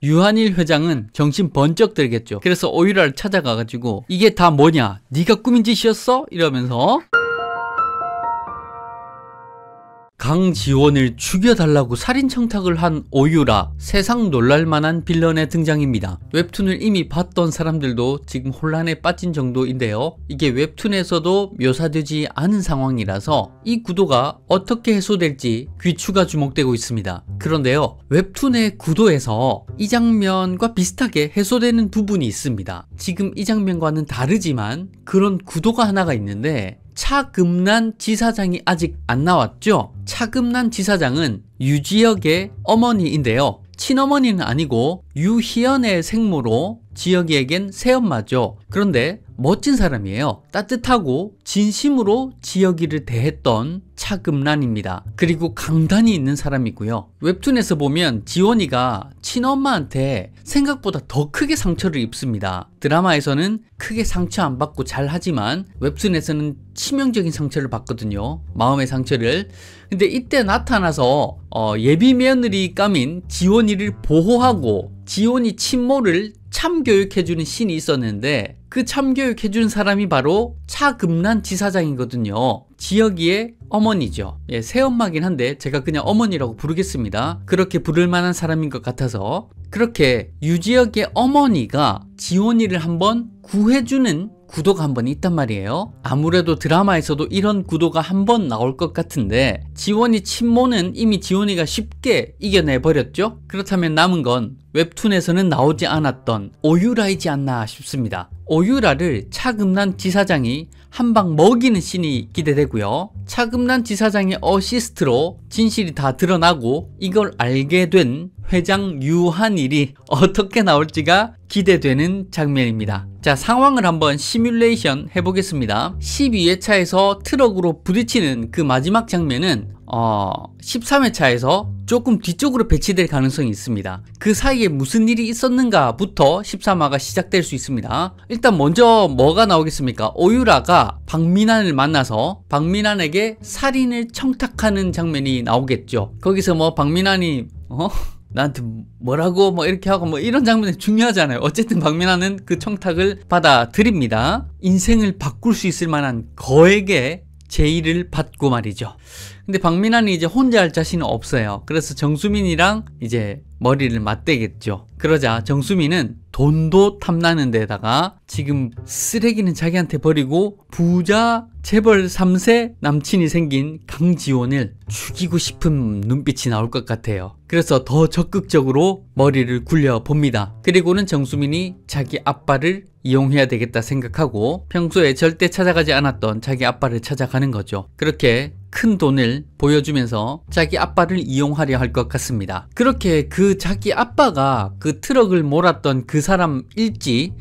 유한일 회장은 정신 번쩍 들겠죠. 그래서 오유라를 찾아가가지고 이게 다 뭐냐? 네가 꾸민 짓이었어? 이러면서 강지원을 죽여달라고 살인청탁을 한 오유라, 세상 놀랄만한 빌런의 등장입니다. 웹툰을 이미 봤던 사람들도 지금 혼란에 빠진 정도인데요. 이게 웹툰에서도 묘사되지 않은 상황이라서 이 구도가 어떻게 해소될지 귀추가 주목되고 있습니다. 그런데요, 웹툰의 구도에서 이 장면과 비슷하게 해소되는 부분이 있습니다. 지금 이 장면과는 다르지만 그런 구도가 하나가 있는데, 차금란 지사장이 아직 안 나왔죠? 차금란 지사장은 유지혁의 어머니인데요. 친어머니는 아니고 유희연의 생모로 지혁이에겐 새엄마죠. 그런데 멋진 사람이에요. 따뜻하고 진심으로 지혁이를 대했던 차금란입니다. 그리고 강단이 있는 사람이고요. 웹툰에서 보면 지원이가 친엄마한테 생각보다 더 크게 상처를 입습니다. 드라마에서는 크게 상처 안 받고 잘 하지만 웹툰에서는 치명적인 상처를 받거든요. 마음의 상처를. 근데 이때 나타나서 예비 며느리 감인 지원이를 보호하고 지원이 친모를 참교육해주는 씬이 있었는데, 그 참교육해주는 사람이 바로 차금란 지사장이거든요. 지혁이의 어머니죠. 예, 새엄마긴 한데 제가 그냥 어머니라고 부르겠습니다. 그렇게 부를 만한 사람인 것 같아서. 그렇게 유지혁의 어머니가 지원이를 한번 구해주는 구도가 한 번 있단 말이에요. 아무래도 드라마에서도 이런 구도가 한 번 나올 것 같은데, 지원이 친모는 이미 지원이가 쉽게 이겨내버렸죠. 그렇다면 남은 건 웹툰에서는 나오지 않았던 오유라이지 않나 싶습니다. 오유라를 차금란 지사장이 한 방 먹이는 씬이 기대되고요. 차금란 지사장의 어시스트로 진실이 다 드러나고 이걸 알게 된 회장 유한일이 어떻게 나올지가 기대되는 장면입니다. 자, 상황을 한번 시뮬레이션 해보겠습니다. 12회차에서 트럭으로 부딪히는 그 마지막 장면은 13회차에서 조금 뒤쪽으로 배치될 가능성이 있습니다. 그 사이에 무슨 일이 있었는가부터 13화가 시작될 수 있습니다. 일단 먼저 뭐가 나오겠습니까? 오유라가 박민환을 만나서 박민환에게 살인을 청탁하는 장면이 나오겠죠. 거기서 뭐 박민환이 나한테 뭐라고 뭐 이렇게 하고 뭐 이런 장면이 중요하잖아요. 어쨌든 박민환은 그 청탁을 받아들입니다. 인생을 바꿀 수 있을 만한 거액의 제의를 받고 말이죠. 근데 박민환이 이제 혼자 할 자신은 없어요. 그래서 정수민이랑 이제 머리를 맞대겠죠. 그러자 정수민은 돈도 탐나는 데다가 지금 쓰레기는 자기한테 버리고 부자 재벌 3세 남친이 생긴 강지원을 죽이고 싶은 눈빛이 나올 것 같아요. 그래서 더 적극적으로 머리를 굴려봅니다. 그리고는 정수민이 자기 아빠를 이용해야 되겠다 생각하고 평소에 절대 찾아가지 않았던 자기 아빠를 찾아가는 거죠. 그렇게 큰 돈을 보여주면서 자기 아빠를 이용하려 할 것 같습니다. 그렇게 그 자기 아빠가 그 트럭을 몰았던 그 사람일지,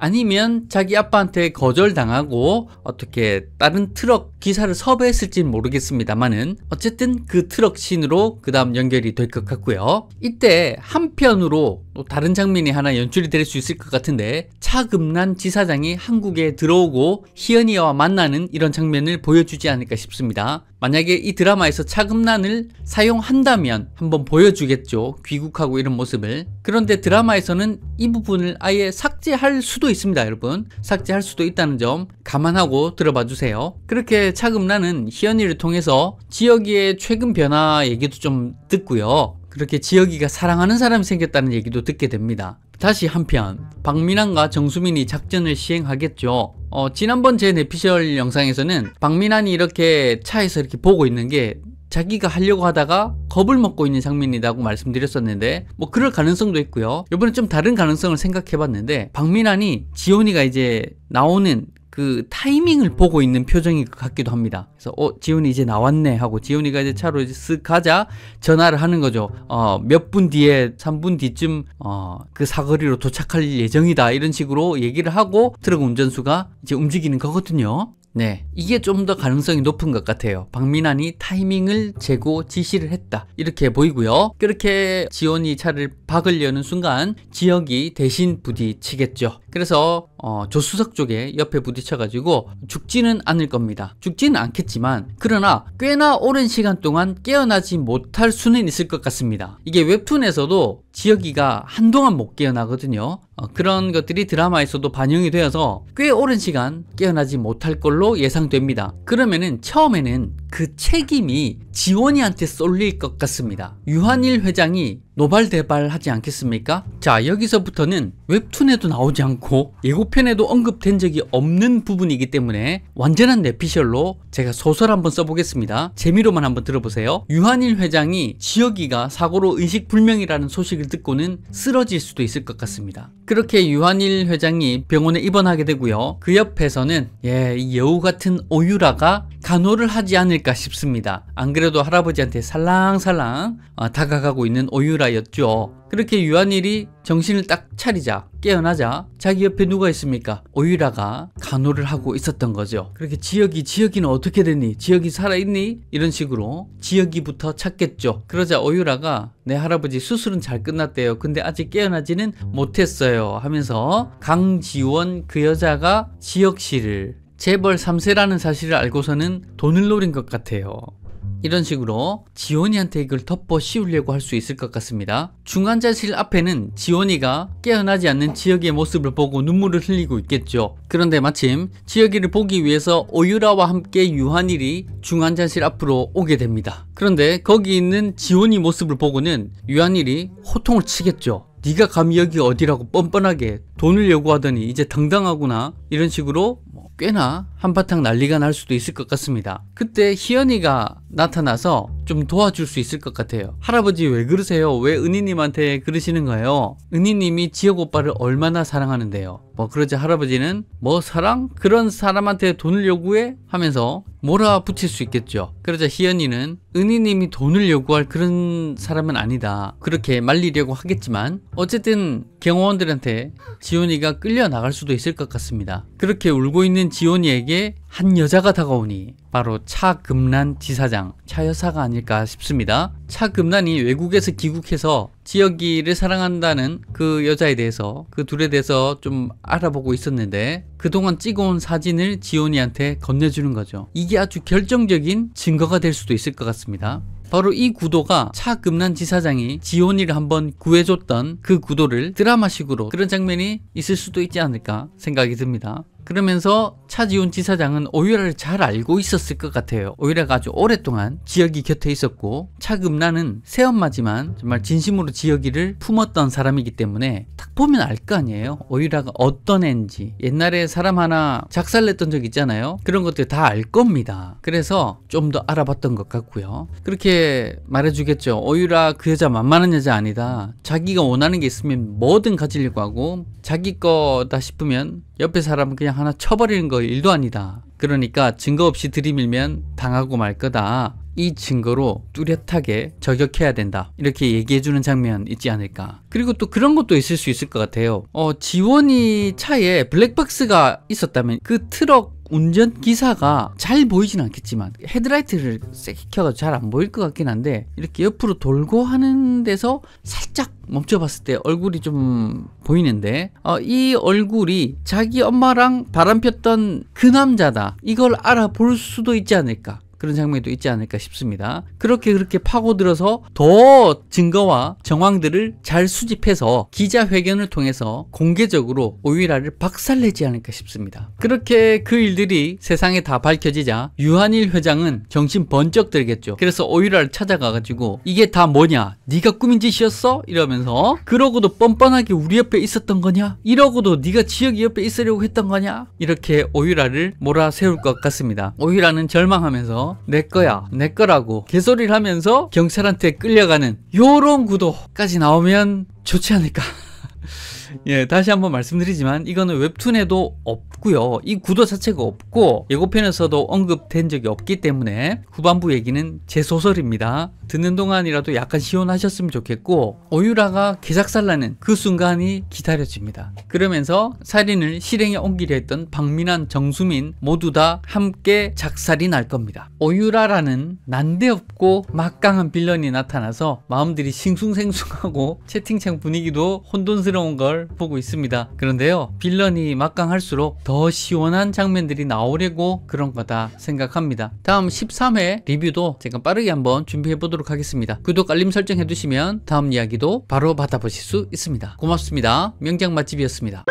아니면 자기 아빠한테 거절당하고 어떻게 다른 트럭 기사를 섭외했을지는 모르겠습니다만은 어쨌든 그 트럭 씬으로 그 다음 연결이 될 것 같고요. 이때 한편으로 또 다른 장면이 하나 연출이 될 수 있을 것 같은데, 차금란 지사장이 한국에 들어오고 희연이와 만나는 이런 장면을 보여주지 않을까 싶습니다. 만약에 이 드라마에서 차금란을 사용한다면 한번 보여주겠죠. 귀국하고 이런 모습을. 그런데 드라마에서는 이 부분을 아예 삭제할 수도 있습니다. 여러분, 삭제할 수도 있다는 점 감안하고 들어봐 주세요. 그렇게 차금란은 희연이를 통해서 지혁이의 최근 변화 얘기도 좀 듣고요. 그렇게 지혁이가 사랑하는 사람이 생겼다는 얘기도 듣게 됩니다. 다시 한편 박민환과 정수민이 작전을 시행하겠죠. 지난번 제 내피셜 영상에서는 박민환이 이렇게 차에서 이렇게 보고 있는 게 자기가 하려고 하다가 겁을 먹고 있는 장면이라고 말씀드렸었는데, 뭐 그럴 가능성도 있고요. 이번에 좀 다른 가능성을 생각해 봤는데, 박민환이 지원이가 이제 나오는 그 타이밍을 보고 있는 표정인 것 같기도 합니다. 그래서 지훈이 이제 나왔네 하고 지훈이가 이제 차로 이제 쓱 가자 전화를 하는 거죠. 몇 분 뒤에 3분 뒤쯤 그 사거리로 도착할 예정이다 이런 식으로 얘기를 하고 트럭 운전수가 이제 움직이는 거거든요. 네, 이게 좀 더 가능성이 높은 것 같아요. 박민환이 타이밍을 재고 지시를 했다 이렇게 보이고요. 그렇게 지원이 차를 박으려는 순간 지혁이 대신 부딪히겠죠. 그래서 조수석 쪽에 옆에 부딪혀가지고 죽지는 않을 겁니다. 죽지는 않겠지만 그러나 꽤나 오랜 시간 동안 깨어나지 못할 수는 있을 것 같습니다. 이게 웹툰에서도 지혁이가 한동안 못 깨어나거든요. 그런 것들이 드라마에서도 반영이 되어서 꽤 오랜 시간 깨어나지 못할 걸로 예상됩니다. 그러면은 처음에는 그 책임이 지원이한테 쏠릴 것 같습니다. 유한일 회장이 노발대발하지 않겠습니까? 자, 여기서부터는 웹툰에도 나오지 않고 예고편에도 언급된 적이 없는 부분이기 때문에 완전한 내피셜로 제가 소설 한번 써보겠습니다. 재미로만 한번 들어보세요. 유한일 회장이 지혁이가 사고로 의식불명이라는 소식을 듣고는 쓰러질 수도 있을 것 같습니다. 그렇게 유한일 회장이 병원에 입원하게 되고요. 그 옆에서는 이 여우 같은 오유라가 간호를 하지 않을까 싶습니다. 안 그래도 할아버지한테 살랑살랑 다가가고 있는 오유라였죠. 그렇게 유한일이 정신을 딱 차리자 깨어나자 자기 옆에 누가 있습니까? 오유라가 간호를 하고 있었던 거죠. 그렇게 지혁이는 어떻게 됐니? 지혁이 살아있니? 이런 식으로 지혁이부터 찾겠죠. 그러자 오유라가 내 할아버지 수술은 잘 끝났대요. 근데 아직 깨어나지는 못했어요 하면서 강지원 그 여자가 지혁씨를 재벌 3세라는 사실을 알고서는 돈을 노린 것 같아요. 이런 식으로 지원이한테 이걸 덮어 씌우려고 할 수 있을 것 같습니다. 중환자실 앞에는 지원이가 깨어나지 않는 지혁이의 모습을 보고 눈물을 흘리고 있겠죠. 그런데 마침 지혁이를 보기 위해서 오유라와 함께 유한일이 중환자실 앞으로 오게 됩니다. 그런데 거기 있는 지원이 모습을 보고는 유한일이 호통을 치겠죠. 네가 감히 여기 어디라고 뻔뻔하게 돈을 요구하더니 이제 당당하구나, 이런 식으로 꽤나 한바탕 난리가 날 수도 있을 것 같습니다. 그때 희연이가 나타나서 좀 도와줄 수 있을 것 같아요. 할아버지 왜 그러세요? 왜 은희님한테 그러시는 거예요? 은희님이 지혁 오빠를 얼마나 사랑하는데요. 그러자 할아버지는 사랑? 그런 사람한테 돈을 요구해? 하면서 몰아붙일 수 있겠죠. 그러자 희연이는 은희님이 돈을 요구할 그런 사람은 아니다, 그렇게 말리려고 하겠지만 어쨌든 경호원들한테 지원이가 끌려 나갈 수도 있을 것 같습니다. 그렇게 울고 있는 지원이에게 한 여자가 다가오니 바로 차금란 지사장, 차 여사가 아닐까 싶습니다. 차금란이 외국에서 귀국해서 지혁이를 사랑한다는 그 여자에 대해서, 그 둘에 대해서 좀 알아보고 있었는데 그동안 찍어온 사진을 지원이한테 건네주는 거죠. 이게 아주 결정적인 증거가 될 수도 있을 것 같습니다. 바로 이 구도가 차금란 지사장이 지원이를 한번 구해줬던 그 구도를 드라마식으로 그런 장면이 있을 수도 있지 않을까 생각이 듭니다. 그러면서 차지훈 지사장은 오유라를 잘 알고 있었을 것 같아요. 오유라가 아주 오랫동안 지혁이 곁에 있었고 차금란은 새엄마지만 정말 진심으로 지혁이를 품었던 사람이기 때문에 딱 보면 알 거 아니에요. 오유라가 어떤 애인지. 옛날에 사람 하나 작살냈던 적 있잖아요. 그런 것들 다 알 겁니다. 그래서 좀 더 알아봤던 것 같고요. 그렇게 말해주겠죠. 오유라 그 여자 만만한 여자 아니다. 자기가 원하는 게 있으면 뭐든 가지려고 하고 자기 거다 싶으면 옆에 사람은 그냥 하나 쳐버리는 거 일도 아니다. 그러니까 증거 없이 들이밀면 당하고 말 거다. 이 증거로 뚜렷하게 저격해야 된다. 이렇게 얘기해주는 장면 있지 않을까. 그리고 또 그런 것도 있을 수 있을 것 같아요. 지원이 차에 블랙박스가 있었다면 그 트럭 운전기사가 잘 보이진 않겠지만 헤드라이트를 세게 켜가지고 잘 안 보일 것 같긴 한데 이렇게 옆으로 돌고 하는 데서 살짝 멈춰봤을 때 얼굴이 좀 보이는데 이 얼굴이 자기 엄마랑 바람 폈던 그 남자다, 이걸 알아볼 수도 있지 않을까. 그런 장면도 있지 않을까 싶습니다. 그렇게 파고들어서 더 증거와 정황들을 잘 수집해서 기자회견을 통해서 공개적으로 오유라를 박살내지 않을까 싶습니다. 그렇게 그 일들이 세상에 다 밝혀지자 유한일 회장은 정신 번쩍 들겠죠. 그래서 오유라를 찾아가가지고 이게 다 뭐냐? 네가 꾸민 짓이었어? 이러면서 그러고도 뻔뻔하게 우리 옆에 있었던 거냐? 이러고도 네가 지혁이 옆에 있으려고 했던 거냐? 이렇게 오유라를 몰아세울 것 같습니다. 오유라는 절망하면서 내 거야, 내 거라고 개소리를 하면서 경찰한테 끌려가는 요런 구도까지 나오면 좋지 않을까. 예, 다시 한번 말씀드리지만 이거는 웹툰에도 없고요. 이 구도 자체가 없고 예고편에서도 언급된 적이 없기 때문에 후반부 얘기는 제 소설입니다. 듣는 동안이라도 약간 시원하셨으면 좋겠고 오유라가 개작살나는 그 순간이 기다려집니다. 그러면서 살인을 실행에 옮기려 했던 박민환, 정수민 모두 다 함께 작살이 날 겁니다. 오유라라는 난데없고 막강한 빌런이 나타나서 마음들이 싱숭생숭하고 채팅창 분위기도 혼돈스러운 걸 걸 보고 있습니다. 그런데요, 빌런이 막강할수록 더 시원한 장면들이 나오려고 그런 거다 생각합니다. 다음 13회 리뷰도 제가 빠르게 한번 준비해 보도록 하겠습니다. 구독, 알림 설정 해두시면 다음 이야기도 바로 받아보실 수 있습니다. 고맙습니다. 명장 맛집이었습니다.